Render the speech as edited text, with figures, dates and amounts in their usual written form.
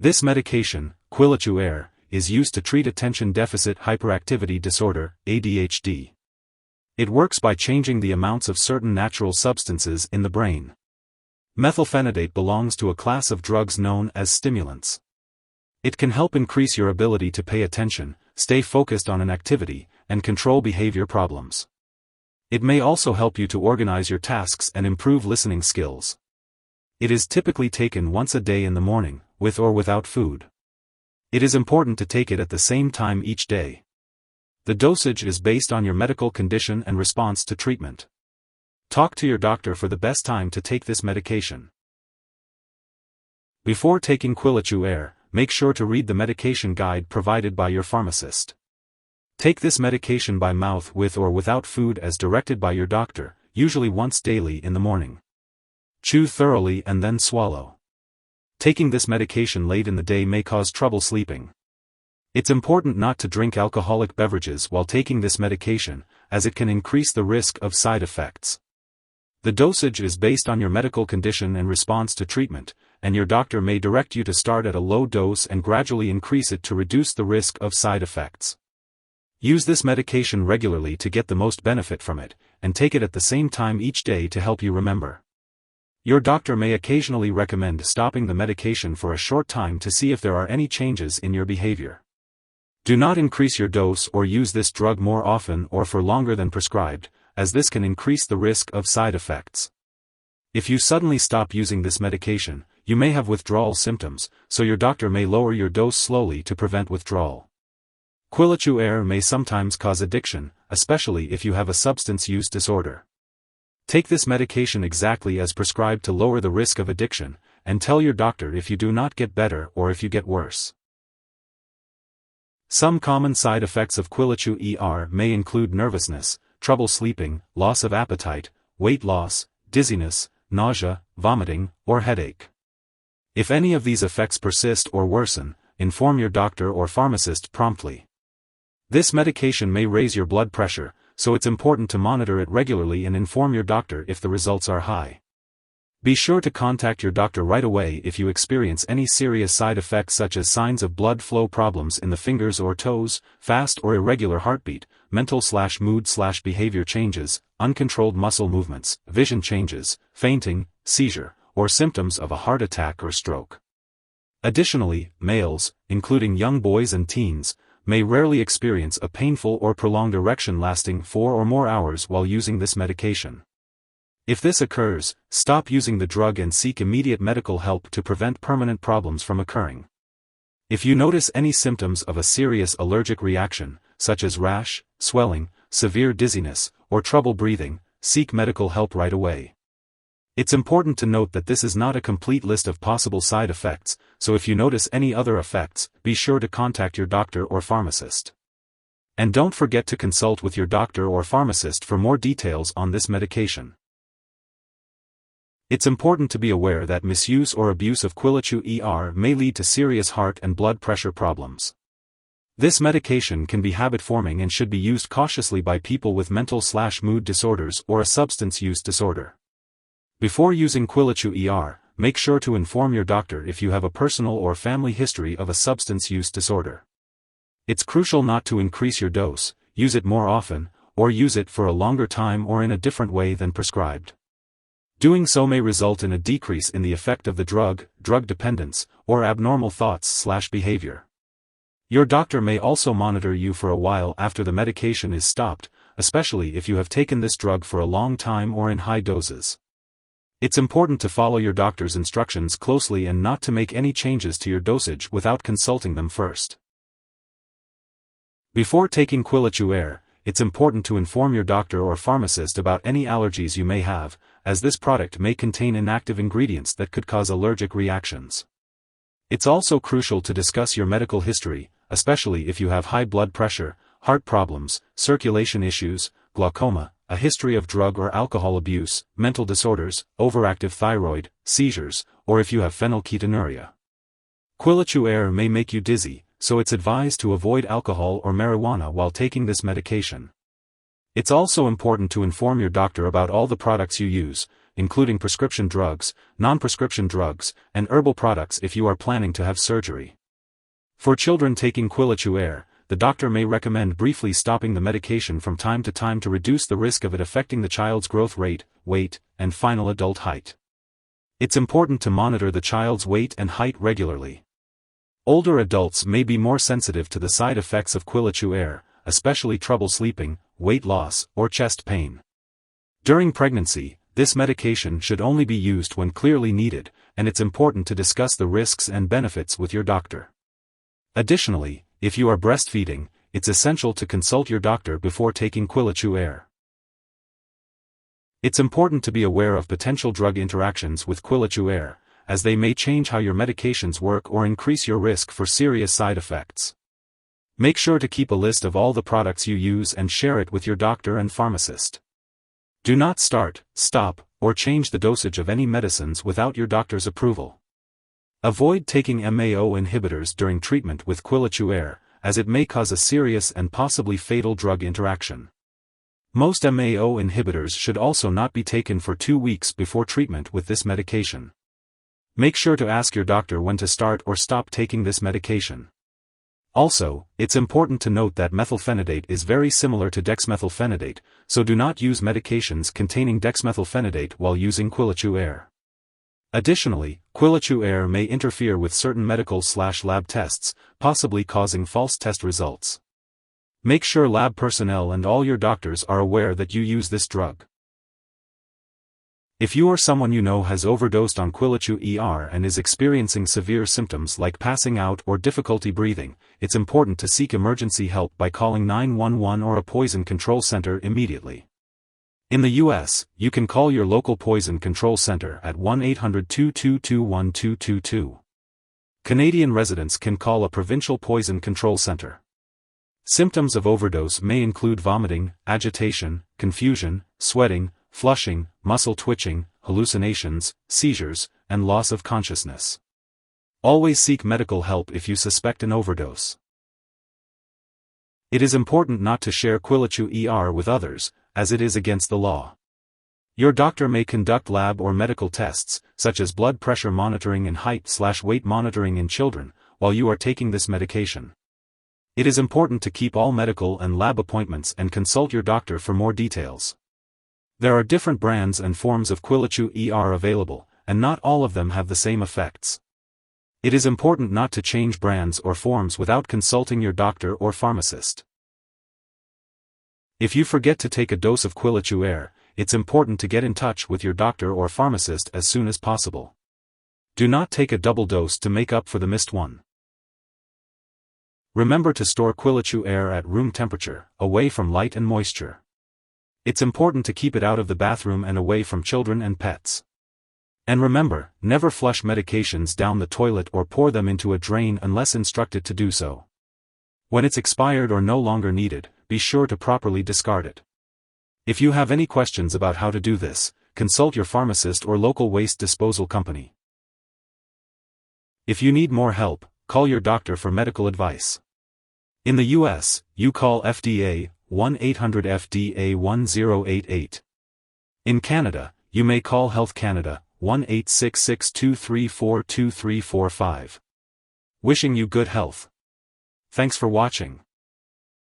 This medication, Quillichew Er, is used to treat attention deficit hyperactivity disorder, ADHD. It works by changing the amounts of certain natural substances in the brain. Methylphenidate belongs to a class of drugs known as stimulants. It can help increase your ability to pay attention, stay focused on an activity, and control behavior problems. It may also help you to organize your tasks and improve listening skills. It is typically taken once a day in the morning, with or without food. It is important to take it at the same time each day. The dosage is based on your medical condition and response to treatment. Talk to your doctor for the best time to take this medication. Before taking Quillichew Er, make sure to read the medication guide provided by your pharmacist. Take this medication by mouth with or without food as directed by your doctor, usually once daily in the morning. Chew thoroughly and then swallow. Taking this medication late in the day may cause trouble sleeping. It's important not to drink alcoholic beverages while taking this medication, as it can increase the risk of side effects. The dosage is based on your medical condition and response to treatment, and your doctor may direct you to start at a low dose and gradually increase it to reduce the risk of side effects. Use this medication regularly to get the most benefit from it, and take it at the same time each day to help you remember. Your doctor may occasionally recommend stopping the medication for a short time to see if there are any changes in your behavior. Do not increase your dose or use this drug more often or for longer than prescribed, as this can increase the risk of side effects. If you suddenly stop using this medication, you may have withdrawal symptoms, so your doctor may lower your dose slowly to prevent withdrawal. Quillichew Er may sometimes cause addiction, especially if you have a substance use disorder. Take this medication exactly as prescribed to lower the risk of addiction, and tell your doctor if you do not get better or if you get worse. Some common side effects of Quillichew Er may include nervousness, trouble sleeping, loss of appetite, weight loss, dizziness, nausea, vomiting, or headache. If any of these effects persist or worsen, inform your doctor or pharmacist promptly. This medication may raise your blood pressure, so it's important to monitor it regularly and inform your doctor if the results are high. Be sure to contact your doctor right away if you experience any serious side effects such as signs of blood flow problems in the fingers or toes, fast or irregular heartbeat, mental/mood/behavior changes, uncontrolled muscle movements, vision changes, fainting, seizure, or symptoms of a heart attack or stroke. Additionally, males, including young boys and teens, may rarely experience a painful or prolonged erection lasting 4 or more hours while using this medication. If this occurs, stop using the drug and seek immediate medical help to prevent permanent problems from occurring. If you notice any symptoms of a serious allergic reaction, such as rash, swelling, severe dizziness, or trouble breathing, seek medical help right away. It's important to note that this is not a complete list of possible side effects, so if you notice any other effects, be sure to contact your doctor or pharmacist. And don't forget to consult with your doctor or pharmacist for more details on this medication. It's important to be aware that misuse or abuse of Quillichew Er may lead to serious heart and blood pressure problems. This medication can be habit-forming and should be used cautiously by people with mental/mood disorders or a substance use disorder. Before using Quillichew Er, make sure to inform your doctor if you have a personal or family history of a substance use disorder. It's crucial not to increase your dose, use it more often, or use it for a longer time or in a different way than prescribed. Doing so may result in a decrease in the effect of the drug, drug dependence, or abnormal thoughts/behavior. Your doctor may also monitor you for a while after the medication is stopped, especially if you have taken this drug for a long time or in high doses. It's important to follow your doctor's instructions closely and not to make any changes to your dosage without consulting them first. Before taking Quillichew Er, it's important to inform your doctor or pharmacist about any allergies you may have, as this product may contain inactive ingredients that could cause allergic reactions. It's also crucial to discuss your medical history, especially if you have high blood pressure, heart problems, circulation issues, glaucoma, a history of drug or alcohol abuse, mental disorders, overactive thyroid, seizures, or if you have phenylketonuria. Quillichew Er may make you dizzy, so it's advised to avoid alcohol or marijuana while taking this medication. It's also important to inform your doctor about all the products you use, including prescription drugs, non-prescription drugs, and herbal products if you are planning to have surgery. For children taking Quillichew Er, the doctor may recommend briefly stopping the medication from time to time to reduce the risk of it affecting the child's growth rate, weight, and final adult height. It's important to monitor the child's weight and height regularly. Older adults may be more sensitive to the side effects of Quillichew Er, especially trouble sleeping, weight loss, or chest pain. During pregnancy, this medication should only be used when clearly needed, and it's important to discuss the risks and benefits with your doctor. Additionally, if you are breastfeeding, it's essential to consult your doctor before taking Quillichew Er. It's important to be aware of potential drug interactions with Quillichew Er, as they may change how your medications work or increase your risk for serious side effects. Make sure to keep a list of all the products you use and share it with your doctor and pharmacist. Do not start, stop, or change the dosage of any medicines without your doctor's approval. Avoid taking MAO inhibitors during treatment with Quillichew Er, as it may cause a serious and possibly fatal drug interaction. Most MAO inhibitors should also not be taken for 2 weeks before treatment with this medication. Make sure to ask your doctor when to start or stop taking this medication. Also, it's important to note that methylphenidate is very similar to dexmethylphenidate, so do not use medications containing dexmethylphenidate while using Quillichew Er. Additionally, Quillichew Er may interfere with certain medical/lab tests, possibly causing false test results. Make sure lab personnel and all your doctors are aware that you use this drug. If you or someone you know has overdosed on Quillichew Er and is experiencing severe symptoms like passing out or difficulty breathing, it's important to seek emergency help by calling 911 or a poison control center immediately. In the U.S., you can call your local poison control center at 1-800-222-1222. Canadian residents can call a provincial poison control center. Symptoms of overdose may include vomiting, agitation, confusion, sweating, flushing, muscle twitching, hallucinations, seizures, and loss of consciousness. Always seek medical help if you suspect an overdose. It is important not to share Quillichew Er with others, as it is against the law. Your doctor may conduct lab or medical tests, such as blood pressure monitoring and height/weight monitoring in children, while you are taking this medication. It is important to keep all medical and lab appointments and consult your doctor for more details. There are different brands and forms of Quillichew Er available, and not all of them have the same effects. It is important not to change brands or forms without consulting your doctor or pharmacist. If you forget to take a dose of Quillichew Er, it's important to get in touch with your doctor or pharmacist as soon as possible. Do not take a double dose to make up for the missed one. Remember to store Quillichew Er at room temperature, away from light and moisture. It's important to keep it out of the bathroom and away from children and pets. And remember, never flush medications down the toilet or pour them into a drain unless instructed to do so. When it's expired or no longer needed, be sure to properly discard it. If you have any questions about how to do this, consult your pharmacist or local waste disposal company. If you need more help, call your doctor for medical advice. In the U.S., you call FDA, 1-800-FDA-1088. In Canada, you may call Health Canada, 1-866-234-2345. Wishing you good health. Thanks for watching.